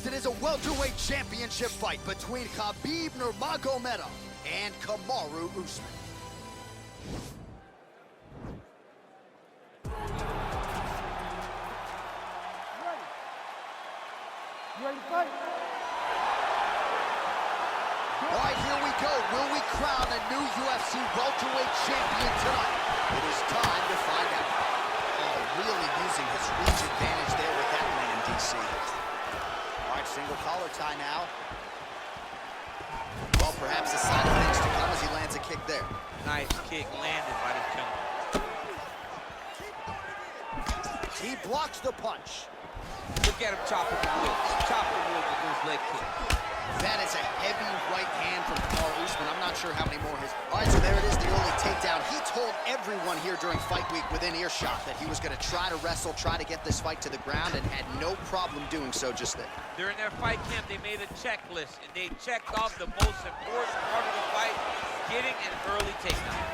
Next, it is a welterweight championship fight between Khabib Nurmagomedov and Kamaru Usman. You ready to fight? All right, here we go. Will we crown a new UFC welterweight champion tonight? It is time to find out. Oh, really using his reach advantage there with that land, DC. All right, single collar tie now. Well, perhaps a sign of things to come as he lands a kick there. Nice kick landed by this gentleman. He blocks the punch. Look at him chopping the wood. Chopping the wood with those leg kicks. That is a heavy right hand from Kamaru Usman. I'm not sure how many more his... All right, so there it is, the early takedown. He told everyone here during fight week within earshot that he was going to try to wrestle, try to get this fight to the ground, and had no problem doing so just then. During their fight camp, they made a checklist, and they checked off the most important part of the fight, getting an early takedown.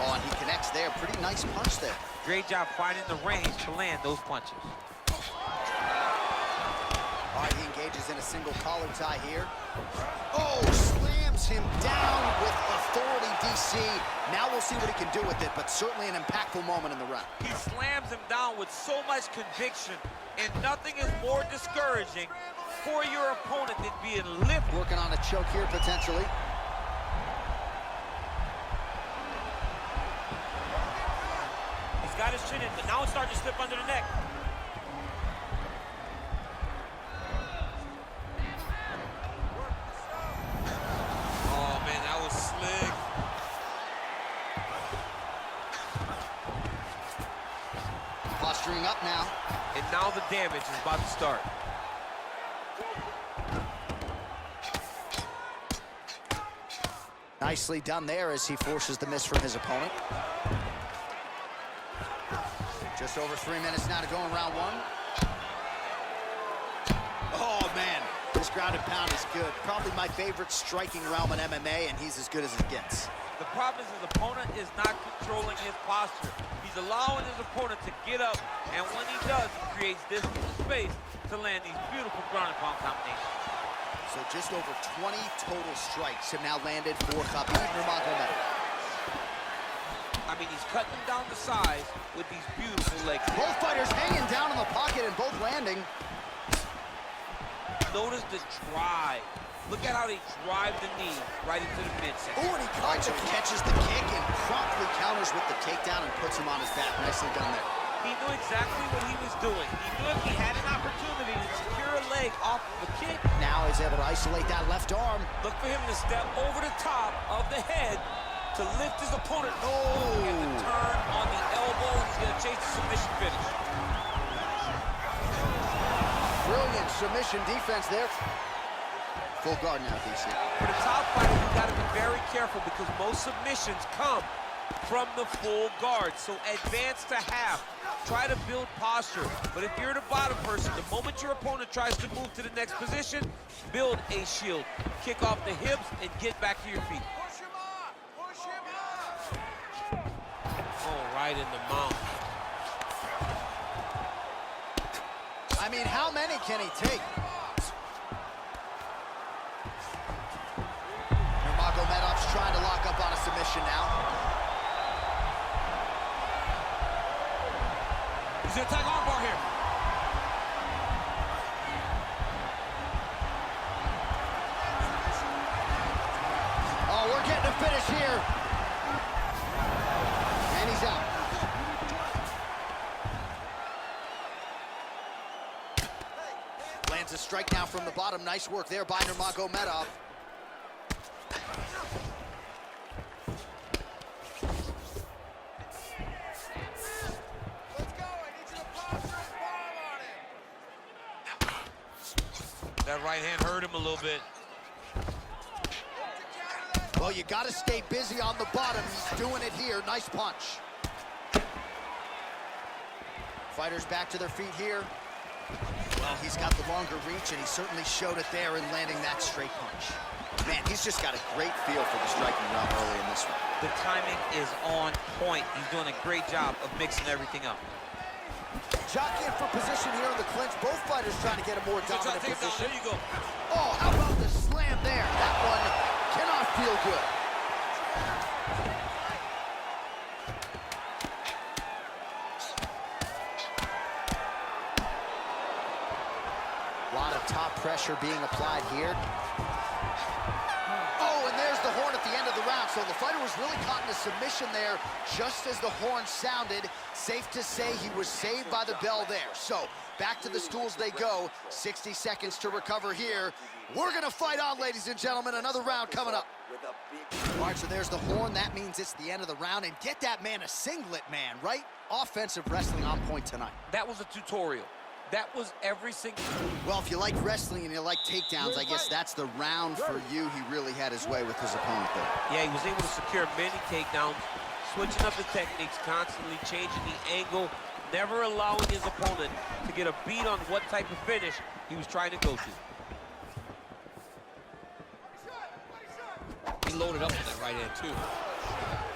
Oh, and he connects there. Pretty nice punch there. Great job finding the range to land those punches. All right, he engages in a single collar tie here. Oh, slams him down with authority, DC. Now we'll see what he can do with it, but certainly an impactful moment in the round. He slams him down with so much conviction, and nothing is more discouraging for your opponent than being lifted. Working on a choke here, potentially. He's got his chin in, but now it's starting to slip under the neck. Posturing up now. And now the damage is about to start. Nicely done there as he forces the miss from his opponent. Just over 3 minutes now to go in round one. Oh, man. This ground and pound is good. Probably my favorite striking realm in MMA, and he's as good as it gets. The problem is his opponent is not controlling his posture. He's allowing his opponent to get up, and when he does, he creates distance and space to land these beautiful ground and pound combinations. So just over 20 total strikes have now landed for Khabib Nurmagomedov. I mean, he's cutting them down the sides with these beautiful legs. Both fighters hanging down in the pocket and both landing. Notice the drive. Look at how they drive the knee right into the midsection. Oh, and he catches the kick and promptly counters with the takedown and puts him on his back. Nicely done there. He knew exactly what he was doing. He knew if he had an opportunity to secure a leg off of a kick. Now he's able to isolate that left arm. Look for him to step over the top of the head to lift his opponent. Oh! And to turn on the elbow. He's going to chase the submission finish. Brilliant submission defense there. Full guard now, DC. For the top fighter, you got to be very careful because most submissions come from the full guard. So advance to half. Try to build posture. But if you're the bottom person, the moment your opponent tries to move to the next position, build a shield. Kick off the hips and get back to your feet. Push him up! Push him up! Oh, right in the mouth. I mean, how many can he take? Nurmagomedov's trying to lock up on a submission now. He's gonna attack armbar here. Oh, we're getting a finish here. And he's out. Lands a strike now from the bottom. Nice work there by Nurmagomedov. That right hand hurt him a little bit. Well, you got to stay busy on the bottom. He's doing it here. Nice punch. Fighters back to their feet here. Well, he's got the longer reach, and he certainly showed it there in landing that straight punch. Man, he's just got a great feel for the striking realm early in this one. The timing is on point. He's doing a great job of mixing everything up. jockeying for position here in the clinch. Both fighters trying to get a more dominant position. There you go. Oh, how about the slam there? That one cannot feel good. A lot of top pressure being applied here. Oh, and there's the horn at the end of the round. So the fighter was really caught in a submission there just as the horn sounded. Safe to say he was saved by the bell there. So back to the stools they go. 60 seconds to recover here. We're going to fight on, ladies and gentlemen. Another round coming up. All right, so there's the horn. That means it's the end of the round. And get that man a singlet, man, right? Offensive wrestling on point tonight. That was a tutorial. That was every single... Well, if you like wrestling and you like takedowns, I guess that's the round for you. He really had his way with his opponent there. Yeah, he was able to secure many takedowns, switching up the techniques, constantly changing the angle, never allowing his opponent to get a beat on what type of finish he was trying to go to. He loaded up with that right hand, too.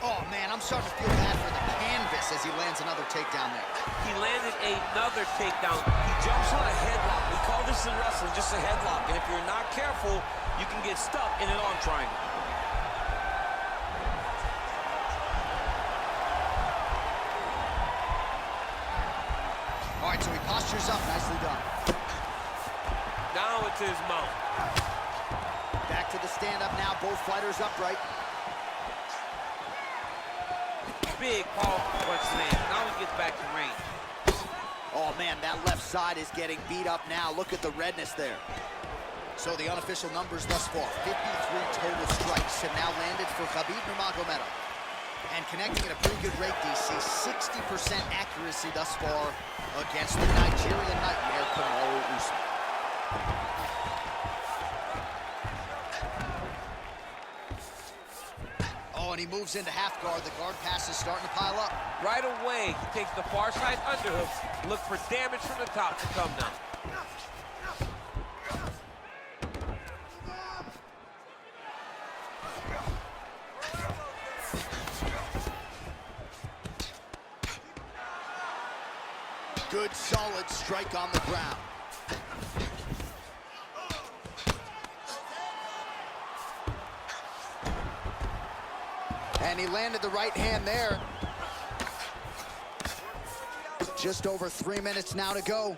Oh, man, I'm starting to feel bad for the canvas as he lands another takedown there. He landed another takedown. He jumps on a headlock. We call this in wrestling just a headlock. And if you're not careful, you can get stuck in an arm triangle. All right, so he postures up. Nicely done. Now it's his mount. Back to the stand-up now. Both fighters upright. Big, powerful punch land. Now he gets back to range. Oh, man, that left side is getting beat up now. Look at the redness there. So the unofficial numbers thus far, 53 total strikes have now landed for Khabib Nurmagomedov. And connecting at a pretty good rate, DC, 60% accuracy thus far against the Nigerian nightmare, Kamaru Usman. Oh, and he moves into half guard. The guard pass is starting to pile up. Right away, he takes the far side underhook. Look for damage from the top to come now. Good, solid strike on the ground. And he landed the right hand there. Just over 3 minutes now to go.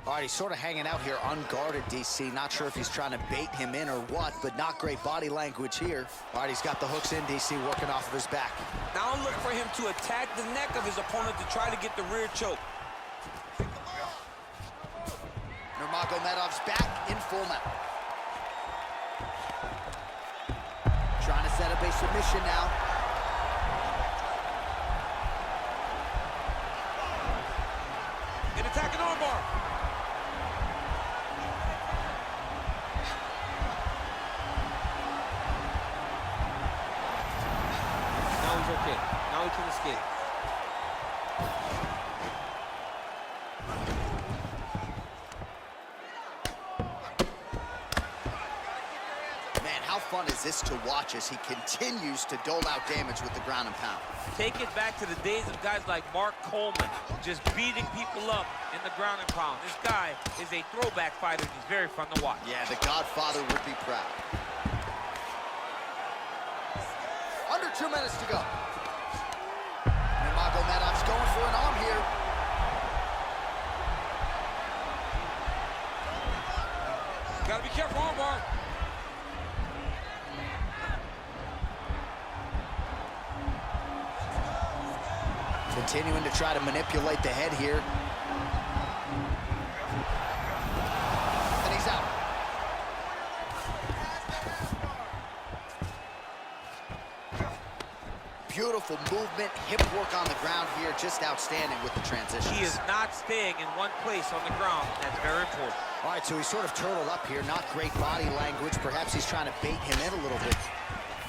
All right, he's sort of hanging out here unguarded, DC. Not sure if he's trying to bait him in or what, but not great body language here. All right, he's got the hooks in, DC, working off of his back. Now look for him to attack the neck of his opponent to try to get the rear choke. Nurmagomedov's back in full mount. Trying to set up a submission now. An attacking armbar. Now he's okay. Now he can escape. How fun is this to watch as he continues to dole out damage with the ground and pound? Take it back to the days of guys like Mark Coleman, just beating people up in the ground and pound. This guy is a throwback fighter. He's very fun to watch. Yeah, the Godfather would be proud. Under 2 minutes to go. Nurmagomedov's going for an arm here. Gotta be careful, armbar. Continuing to try to manipulate the head here. And he's out. Beautiful movement, hip work on the ground here, just outstanding with the transition. He is not staying in one place on the ground. That's very important. All right, so he's sort of turtled up here, not great body language. Perhaps he's trying to bait him in a little bit.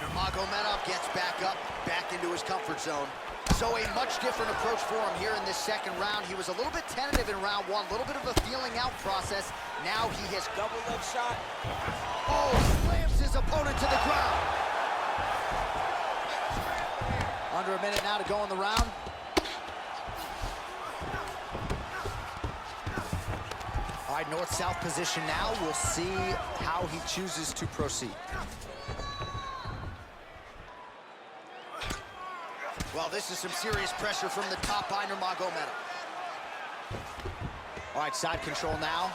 Nurmagomedov gets back up, back into his comfort zone. So a much different approach for him here in this second round. He was a little bit tentative in round one, a little bit of a feeling out process. Now he has Double leg shot. oh, slams his opponent to the ground. Under a minute now to go in the round. All right, north-south position now. We'll see how he chooses to proceed. Well, this is some serious pressure from the top by Nurmagomedov. All right, side control now.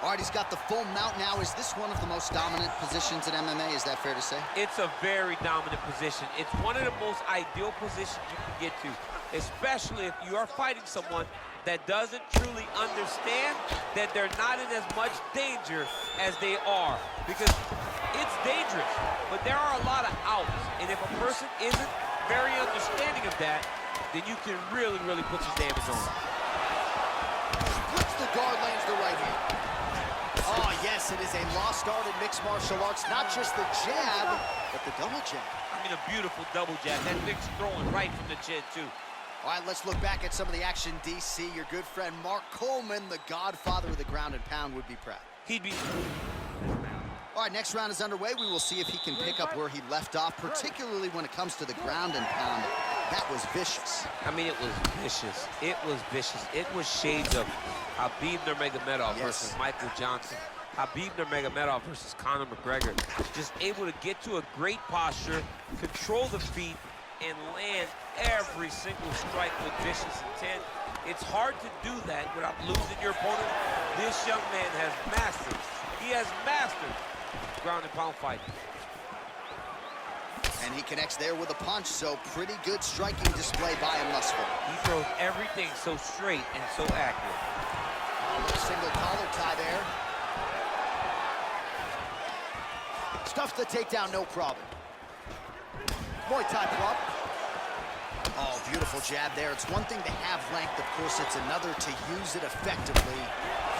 All right, he's got the full mount now. Is this one of the most dominant positions in MMA? Is that fair to say? It's a very dominant position. It's one of the most ideal positions you can get to, especially if you are fighting someone that doesn't truly understand that they're not in as much danger as they are. Because it's dangerous, but there are a lot of outs. And if a person isn't very understanding of that, then you can really, really put some damage on them. Splits the guard, lands the right hand. Oh, yes, it is a lost art in mixed martial arts. Not just the jab, but the double jab. I mean, a beautiful double jab. That Vic's throwing right from the chin, too. All right, let's look back at some of the action, DC. Your good friend Mark Coleman, the godfather of the ground and pound, would be proud. He'd be... All right, next round is underway. We will see if he can pick up where he left off, particularly when it comes to the ground and pound. That was vicious. I mean, it was vicious. It was vicious. It was shades of Khabib Nurmagomedov versus Michael Johnson. Khabib Nurmagomedov versus Conor McGregor. Just able to get to a great posture, control the feet, and land every single strike with vicious intent. It's hard to do that without losing your opponent. This young man has mastered. He has mastered ground and pound fight. And he connects there with a punch, so pretty good striking display by him thus far. He throws everything so straight and so accurate. A little single collar tie there. Stuffs the takedown, no problem. Muay Thai prop. Oh, beautiful jab there. It's one thing to have length, of course, it's another to use it effectively.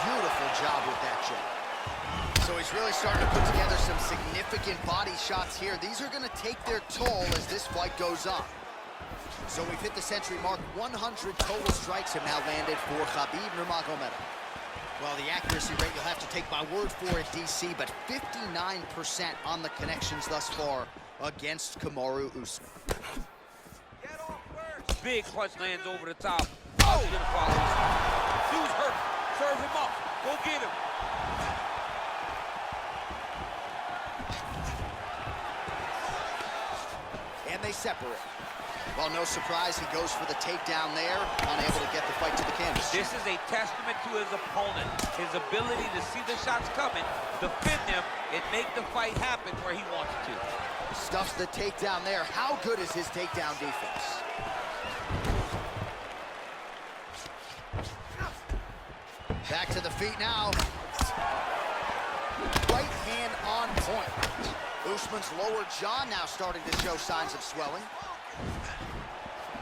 Beautiful job with that jab. So he's really starting to put together some significant body shots here. These are going to take their toll as this fight goes on. So we've hit the century mark. 100 total strikes have now landed for Khabib Nurmagomedov. Well, the accuracy rate, you'll have to take my word for it, DC, but 59% on the connections thus far against Kamaru Usman. Big punch lands over the top. Oh! Dude's hurt. Serve him up. Go get him. And they separate. Well, no surprise, he goes for the takedown there, unable to get the fight to the canvas. This is a testament to his opponent, his ability to see the shots coming, defend them, and make the fight happen where he wants it to. Stuffs the takedown there. How good is his takedown defense? Back to the feet now. Right hand on point. Usman's lower jaw now starting to show signs of swelling.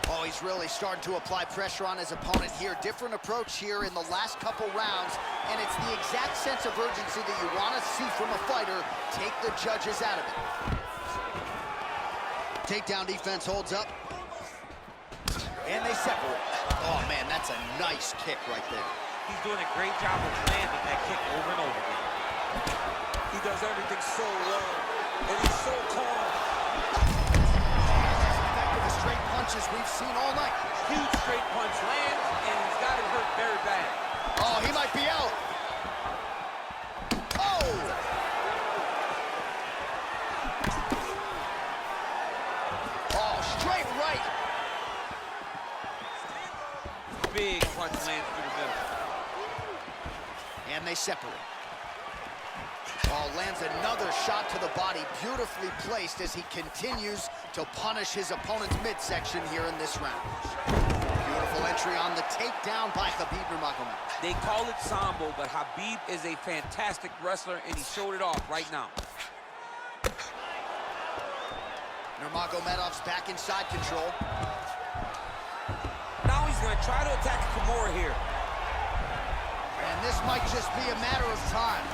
Oh, he's really starting to apply pressure on his opponent here. Different approach here in the last couple rounds, and it's the exact sense of urgency that you want to see from a fighter. Take the judges out of it. Takedown defense holds up. And they separate. Oh, man, that's a nice kick right there. He's doing a great job of landing that kick over and over again. He does everything so well, and he's so calm. Straight punches we've seen all night. Huge straight punch lands, and he's got it hurt very bad. Oh, he might be out. Oh! Oh, straight right. Big punch lands through the middle. And they separate. Oh, lands another shot to the body, beautifully placed as he continues to punish his opponent's midsection here in this round. Beautiful entry on the takedown by Khabib Nurmagomedov. They call it Sambo, but Khabib is a fantastic wrestler, and he showed it off right now. Nurmagomedov's back in side control. Now he's going to try to attack Kimura here. And this might just be a matter of time.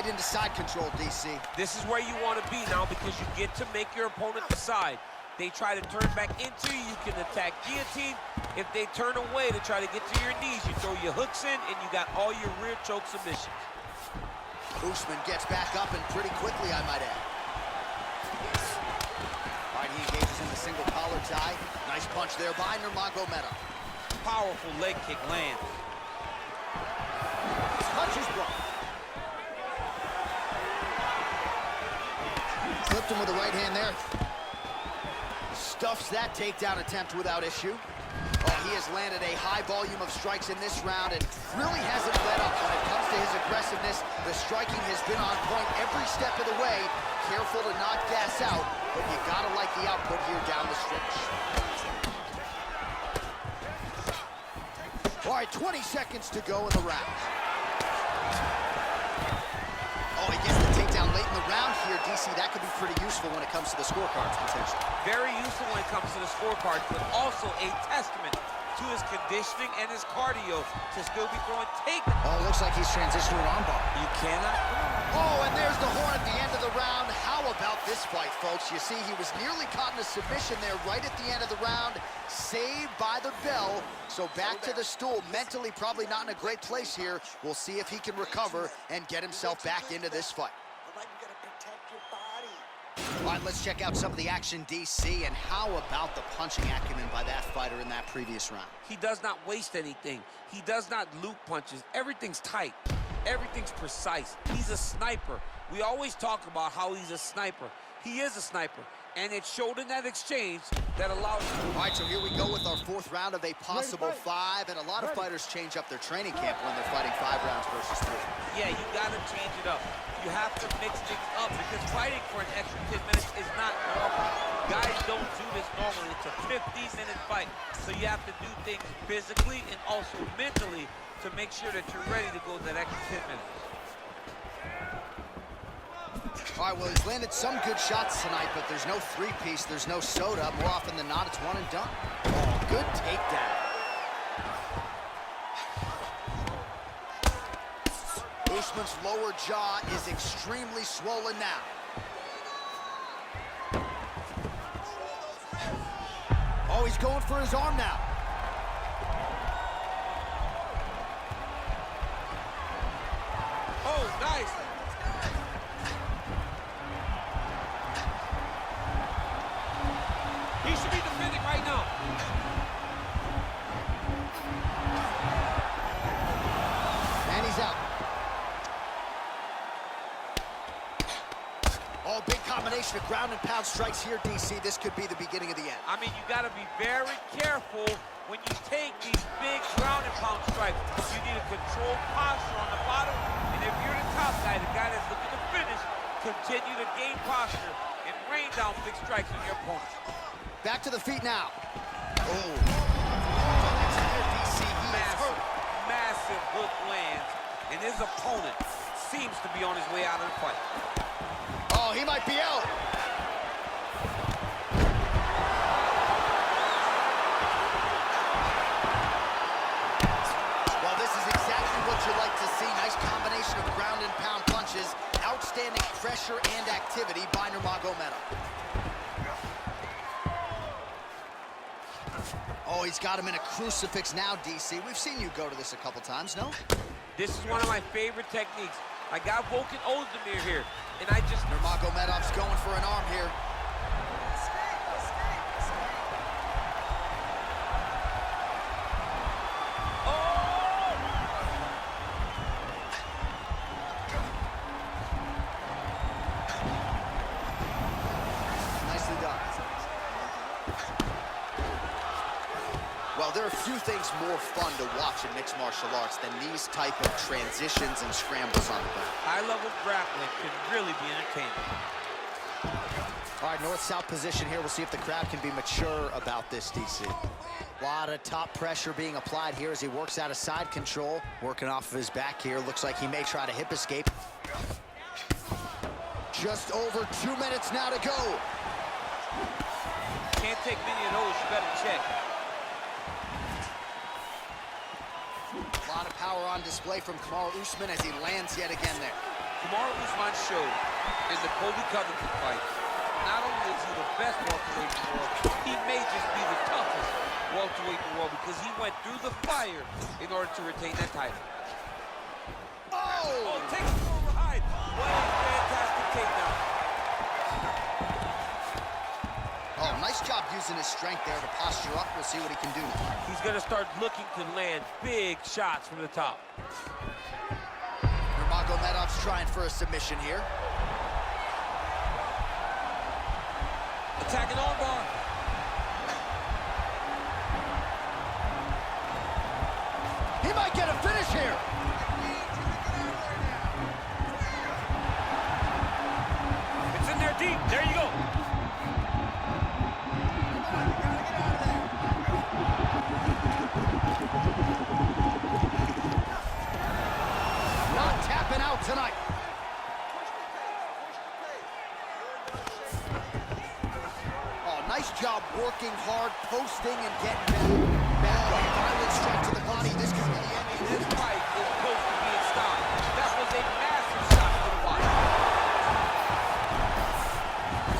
Into side control, DC. This is where you want to be now because you get to make your opponent decide. They try to turn back into you, you can attack guillotine. If they turn away to try to get to your knees, you throw your hooks in, and you got all your rear choke submissions. Usman gets back up, and pretty quickly, I might add. All right, he engages in the single collar tie. Nice punch there by Nurmagomedov. Powerful leg kick lands. Punch is blocked. Flipped him with the right hand there. Stuffs that takedown attempt without issue. Oh, he has landed a high volume of strikes in this round and really hasn't let up when it comes to his aggressiveness. The striking has been on point every step of the way. Careful to not gas out, but you gotta like the output here down the stretch. All right, 20 seconds to go in the round. Oh, he gets the takedown late in the round here, DC. That could be pretty useful when it comes to the scorecards, potentially. Very useful when it comes to the scorecards, but also a testament to his conditioning and his cardio to still be throwing takedowns. Oh, looks like he's transitioned to an armbar. You cannot. Oh, and there's the horn at the end of the round. How about this fight, folks? You see, he was nearly caught in a submission there right at the end of the round. Saved by the bell. So back to the stool. Mentally probably not in a great place here. We'll see if he can recover and get himself back into this fight. All right, let's check out some of the action, DC, and how about the punching acumen by that fighter in that previous round? He does not waste anything. He does not loop punches. Everything's tight. Everything's precise. He's a sniper. We always talk about how he's a sniper. He is a sniper, and it showed in that exchange that allowed him. All right, so here we go with our fourth round of a possible 5, and a lot of fighters change up their training camp when they're fighting 5 rounds versus 3. Yeah, you gotta change it up. You have to mix things up because fighting for an extra 10 minutes is not normal. Guys don't do this normally. It's a 15-minute fight, so you have to do things physically and also mentally to make sure that you're ready to go that extra 10 minutes. All right, well, he's landed some good shots tonight, but there's no 3-piece, there's no soda. More often than not, it's one and done. Oh, good takedown. Usman's lower jaw is extremely swollen now. Oh, he's going for his arm now. Oh, nice. He should be defending right now. And he's out. Oh, big combination of ground and pound strikes here, DC. This could be the beginning of the end. I mean, you got to be very careful when you take these big ground and pound strikes. You need a controlled posture on the bottom, and if you're the top guy, the guy that's looking to finish, continue to gain posture and rain down big strikes on your opponent. Back to the feet now. Oh. DC, he is hurt. Massive hook lands, and his opponent seems to be on his way out of the fight. Oh, he might be out. Well, this is exactly what you like to see. Nice combination of ground and pound punches. Outstanding pressure and activity by Nurmagomedov. Oh, he's got him in a crucifix now, DC. We've seen you go to this a couple times, no? This is one of my favorite techniques. I got Volkan Ozdemir here, and I just... Nurmagomedov's going for an arm here. Nicely done. Well, there are few things more fun to watch in mixed martial arts than these type of transitions and scrambles on the ground. High-level grappling can really be entertaining. All right, north-south position here. We'll see if the crowd can be mature about this, DC. A lot of top pressure being applied here as he works out of side control. Working off of his back here. Looks like he may try to hip escape. Just over 2 minutes now to go. Can't take many of those. You better check. A lot of power on display from Kamaru Usman as he lands yet again there. Kamaru Usman showed in the Colby Covington fight not only is he the best welterweight in the world, he may just be the toughest welterweight in the world because he went through the fire in order to retain that title. Oh, takes him over high. What a fantastic takedown. Oh, nice job using his strength there to posture up. We'll see what he can do now. He's going to start looking to land big shots from the top. Nurmagomedov's trying for a submission here. Attacking arm bar. He might get a finish here. It's in there deep. There you go. Not tapping out tonight. Oh, nice job working hard, posting and getting back. Violent strike to the body. This could be the end. This fight is close to being stopped. That was a massive shot to the body.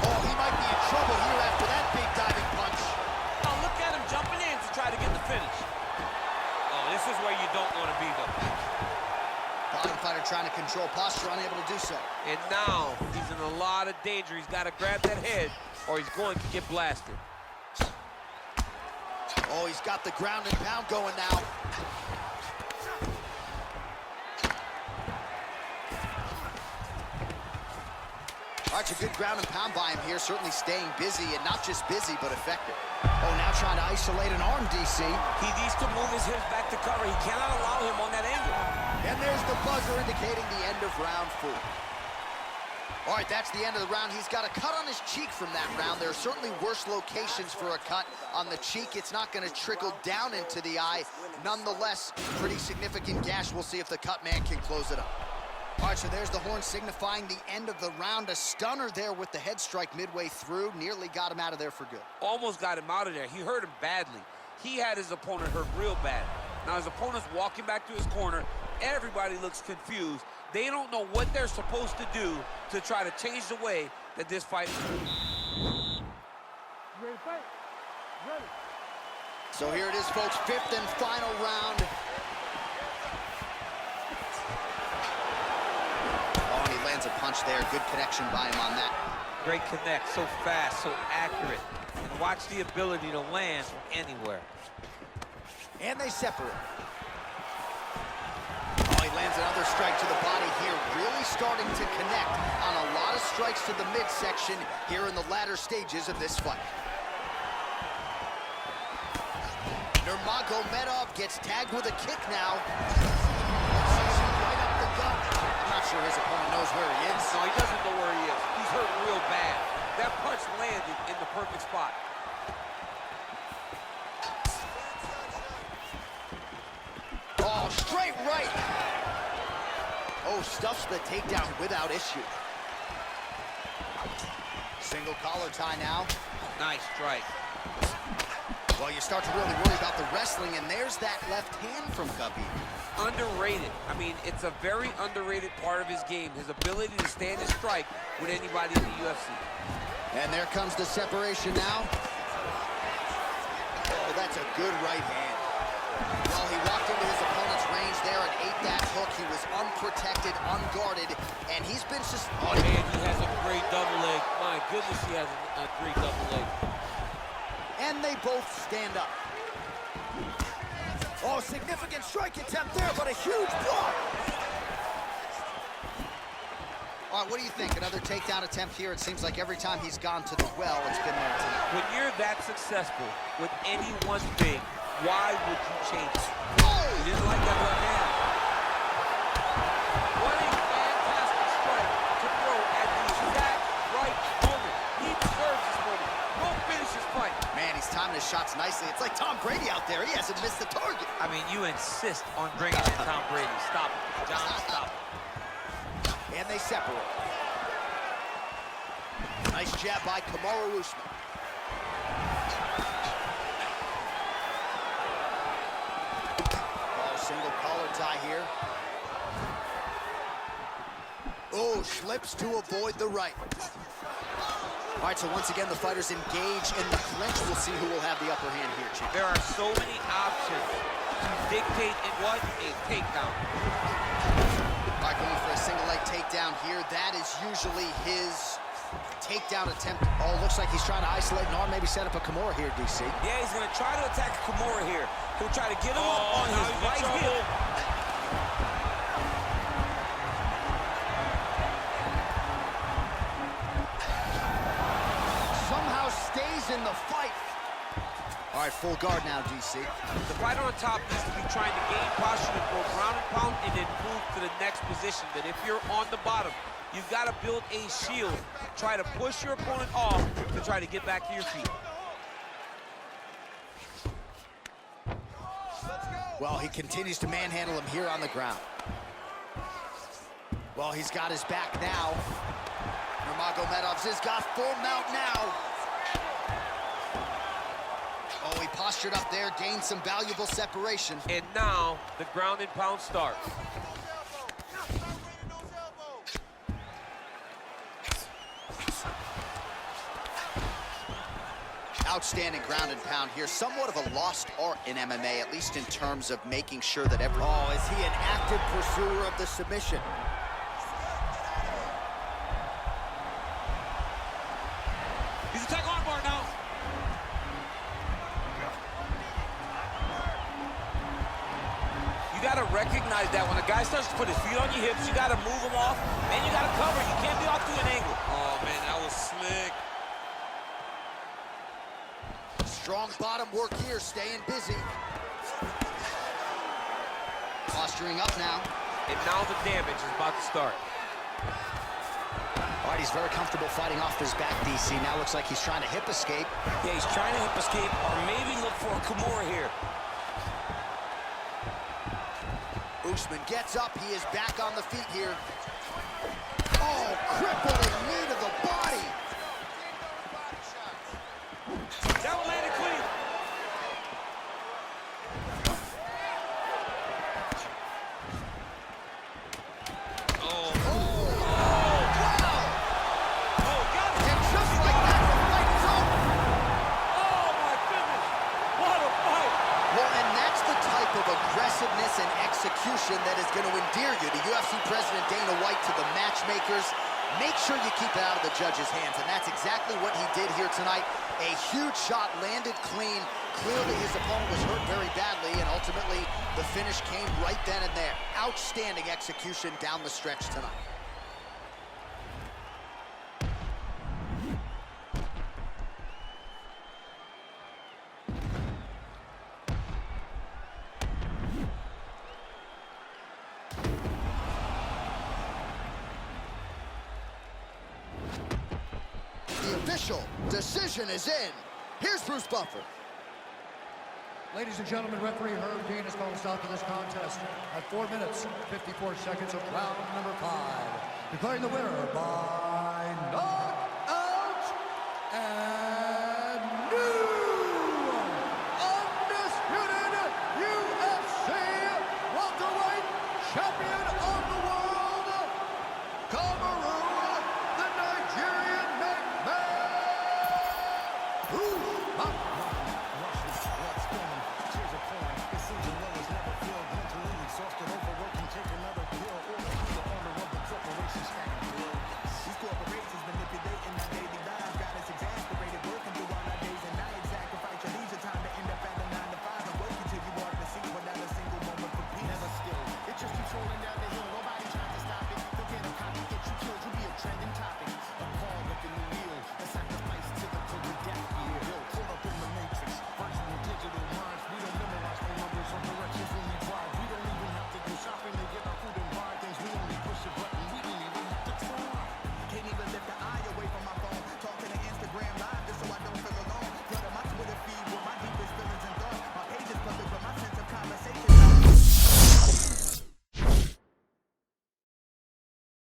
Oh, he might be in trouble here after that big diving punch. Oh, look at him jumping in to try to get the finish. Oh, this is where you don't want to be, though. Bottom fighter trying to control posture, unable to do so. And now he's in a lot of danger. He's got to grab that head or he's going to get blasted. Oh, he's got the ground and pound going now. All right, it's a good ground and pound by him here, certainly staying busy, and not just busy, but effective. Oh, now trying to isolate an arm, DC. He needs to move his hips back to cover. He cannot allow him on that angle. And there's the buzzer indicating the end of round 4. All right, that's the end of the round. He's got a cut on his cheek from that round. There are certainly worse locations for a cut on the cheek. It's not going to trickle down into the eye. Nonetheless, pretty significant gash. We'll see if the cut man can close it up. All right, so there's the horn signifying the end of the round. A stunner there with the head strike midway through. Nearly got him out of there for good. Almost got him out of there. He hurt him badly. He had his opponent hurt real bad. Now his opponent's walking back to his corner. Everybody looks confused. They don't know what they're supposed to do to try to change the way that this fight is. Ready to fight? Ready. So here it is, folks, 5th and final round. Oh, and he lands a punch there. Good connection by him on that. Great connect, so fast, so accurate. And watch the ability to land from anywhere. And they separate. Oh, he lands another strike to the body here. Really starting to connect on a lot of strikes to the midsection here in the latter stages of this fight. Nurmagomedov gets tagged with a kick now. Right up the gut. I'm not sure his opponent knows where he is. No, he doesn't know where he is. He's hurt real bad. That punch landed in the perfect spot. Oh, straight right. Oh, stuffs the takedown without issue. Single collar tie now. Nice strike. Well, you start to really worry about the wrestling, and there's that left hand from Khabib. Underrated. I mean, it's a very underrated part of his game, his ability to stand and strike with anybody in the UFC. And there comes the separation now. Oh, that's a good right hand. Well, he walked into his opponent's range there and ate that hook. He was unprotected, unguarded, and he's been just... Oh, man, he has a great double leg. My goodness, he has a great double leg. And they both stand up. Oh, significant strike attempt there, but a huge block. All right, what do you think? Another takedown attempt here. It seems like every time he's gone to the well, it's been there tonight. When you're that successful with any one thing, why would you change it? Oh! He didn't like that left hand. What a fantastic strike to throw at the exact right moment. He deserves this moment. Go finish his fight. Man, he's timing his shots nicely. It's like Tom Brady out there. He hasn't missed the target. I mean, you insist on bringing in Tom Brady. Stop it. John, stop it. And they separate. Nice jab by Kamaru Usman. Oh, single collar tie here. Oh, slips to avoid the right. All right, so once again, the fighters engage in the clinch. We'll see who will have the upper hand here, Chief. There are so many options to dictate in what a takedown. All right, going for a single leg takedown here. That is usually his takedown attempt. Oh, looks like he's trying to isolate an arm, maybe set up a Kimura here, DC. Yeah, he's going to try to attack Kimura here. He'll try to get him up on his right hip. Somehow stays in the fight. All right, full guard now, DC. The fighter on top needs to be trying to gain posture to go ground and pound and then move to the next position. But if you're on the bottom, you've got to build a shield. Try to push your opponent off to try to get back to your feet. Well, he continues to manhandle him here on the ground. Well, he's got his back now. Nurmagomedov's has got full mount now. Oh, he postured up there, gained some valuable separation. And now the ground and pound starts. Outstanding ground and pound here. Somewhat of a lost art in MMA, at least in terms of making sure that every... Oh, is he an active pursuer of the submission? He's attacking armbar now. You got to recognize that when a guy starts to put his feet on your hips, you got to move him off, and you got to cover. You can't be off to an angle. Oh, man, that was slick. Strong bottom work here, staying busy. Posturing up now. And now the damage is about to start. All right, he's very comfortable fighting off his back, DC. Now looks like he's trying to hip escape. Yeah, he's trying to hip escape or maybe look for a Kimura here. Usman gets up. He is back on the feet here. Oh, crippling knee to the body. That one landed clean. Oh, wow. Oh, got it. And just like that, the fight is over. Oh, my goodness. What a fight. Well, and that's the type of aggressiveness and execution that is going to endear you to UFC President Dana White, to the matchmakers. Make sure you keep it out of the judge's hands, and that's exactly what he did here tonight. A huge shot landed clean. Clearly his opponent was hurt very badly, and ultimately the finish came right then and there. Outstanding execution down the stretch tonight. The official decision is in. Here's Bruce Buffer. Ladies and gentlemen, referee Herb Dean has called a stop to this contest at 4 minutes, 54 seconds of round number 5. Declaring the winner by